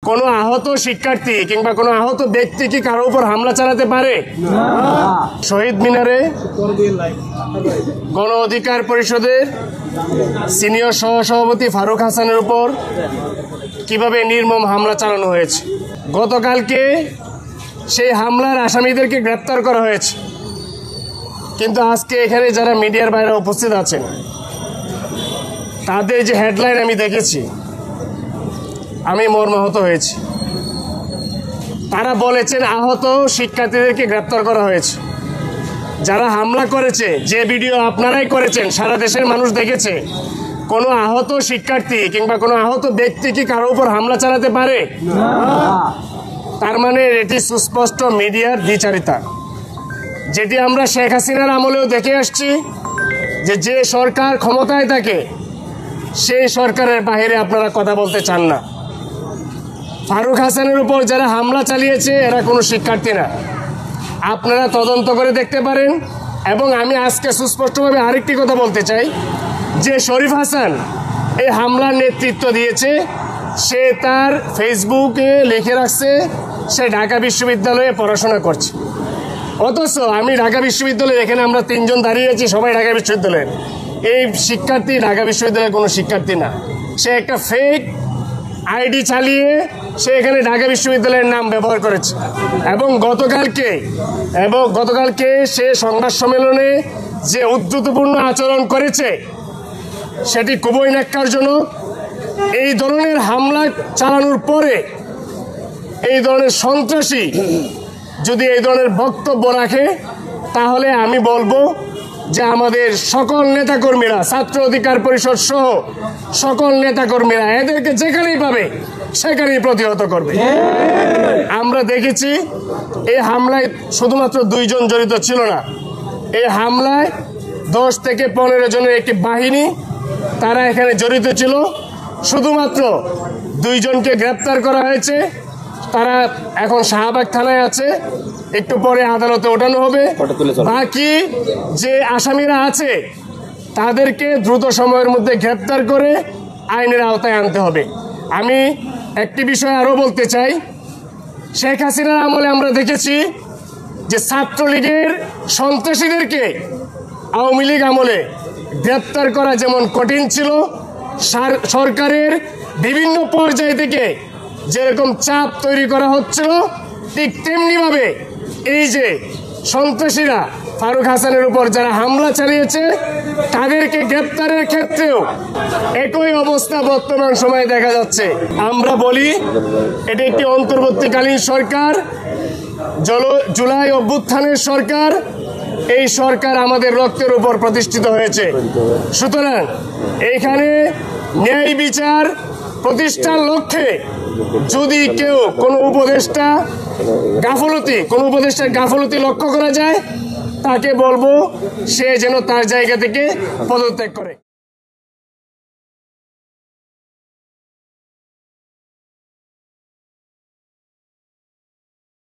কোনো আহত শিক্ষার্থী কিংবা কোনো আহত ব্যক্তি কি কারো উপর হামলা চালাতে পারে? শহীদ মিনারে গণ অধিকার পরিষদের সিনিয়র সহসভাপতি ফারুক হাসানের উপর কিভাবে নির্মম হামলা চালানো হয়েছে। গতকালকে সেই হামলার আসামিদেরকে গ্রেপ্তার করা হয়েছে, কিন্তু আজকে এখানে যারা মিডিয়ার বাইরে উপস্থিত আছেন তাদের যে হেডলাইন আমি দেখেছি, আমি মর্মাহত হয়েছি। তারা বলেছেন আহত শিক্ষার্থীদেরকে গ্রেপ্তার করা হয়েছে। যারা হামলা করেছে, যে ভিডিও আপনারাই করেছেন, সারা দেশের মানুষ দেখেছে, কোনো আহত শিক্ষার্থী কিংবা কোনো আহত ব্যক্তি কি কারো উপর হামলা চালাতে পারে? তার মানে এটি সুস্পষ্ট মিডিয়ার দ্বিচারিতা, যেটি আমরা শেখ হাসিনার আমলেও দেখে আসছি, যে সরকার ক্ষমতায় থাকে সেই সরকারের বাইরে আপনারা কথা বলতে চান না। ফারুক হাসানের উপর যারা হামলা চালিয়েছে এরা কোনো শিক্ষার্থী না, আপনারা তদন্ত করে দেখতে পারেন। এবং আমি আজকে সুস্পষ্টভাবে আরেকটি কথা বলতে চাই, যে শরীফ হাসান এই হামলার নেতৃত্ব দিয়েছে, সে তার ফেসবুকে লিখে রাখছে সে ঢাকা বিশ্ববিদ্যালয়ে পড়াশোনা করছে। অথচ আমি ঢাকা বিশ্ববিদ্যালয়ে, এখানে আমরা তিনজন দাঁড়িয়ে আছি, সবাই ঢাকা বিশ্ববিদ্যালয়ের। এই শিক্ষার্থী ঢাকা বিশ্ববিদ্যালয়ের কোনো শিক্ষার্থী না, সে একটা ফেক আইডি চালিয়ে সে এখানে ঢাকা বিশ্ববিদ্যালয়ের নাম ব্যবহার করেছে। এবং গতকালকে সে সংবাদ সম্মেলনে যে উদ্ধতপূর্ণ আচরণ করেছে সেটি খুবই ন্যাক্কারজনক। এই ধরনের হামলা চালানোর পরে এই ধরনের সন্ত্রাসী যদি এই ধরনের বক্তব্য রাখে, তাহলে আমি বলবো যে আমাদের সকল নেতাকর্মীরা, ছাত্র অধিকার পরিষদ সহ সকল নেতাকর্মীরা এদেরকে যেখানেই পাবে সেখানেই প্রতিহত করবে। আমরা দেখেছি এই হামলায় শুধুমাত্র 2 জন জড়িত ছিল না, এই হামলায় 10 থেকে 15 জনের একটি বাহিনী তারা এখানে জড়িত ছিল। শুধুমাত্র 2 জনকে গ্রেপ্তার করা হয়েছে, তারা এখন শাহবাগ থানায় আছে, একটু পরে আদালতে ওঠানো হবে। বাকি যে আসামিরা আছে তাদেরকে দ্রুত সময়ের মধ্যে গ্রেপ্তার করে আইনের আওতায় আনতে হবে। আমি একটি বিষয় আরও বলতে চাই, শেখ হাসিনার আমলে আমরা দেখেছি যে ছাত্রলীগের সন্ত্রাসীদেরকে আওয়ামী লীগ আমলে গ্রেপ্তার করা যেমন কঠিন ছিল, সরকারের বিভিন্ন পর্যায় থেকে যেরকম চাপ তৈরি করা হচ্ছিল, ঠিক তেমনিভাবে এই যে সন্ত্রাসীরা ফারুক হাসানের উপর যারা হামলা চালিয়েছে তাদেরকে গ্রেপ্তারের ক্ষেত্রেও একই অবস্থা বর্তমান সময়ে দেখা যাচ্ছে। আমরা বলি এটি একটি অন্তর্বর্তীকালীন সরকার, জুলাই অভ্যুত্থানের সরকার। এই সরকার আমাদের রক্তের উপর প্রতিষ্ঠিত হয়েছে। সুতরাং এইখানে ন্যায় বিচার প্রতিষ্ঠার লক্ষ্যে যদি কেউ কোনো উপদেষ্টার গাফলতি লক্ষ্য করা যায়, তাকে বলবো সে যেন তার জায়গা থেকে পদত্যাগ করে।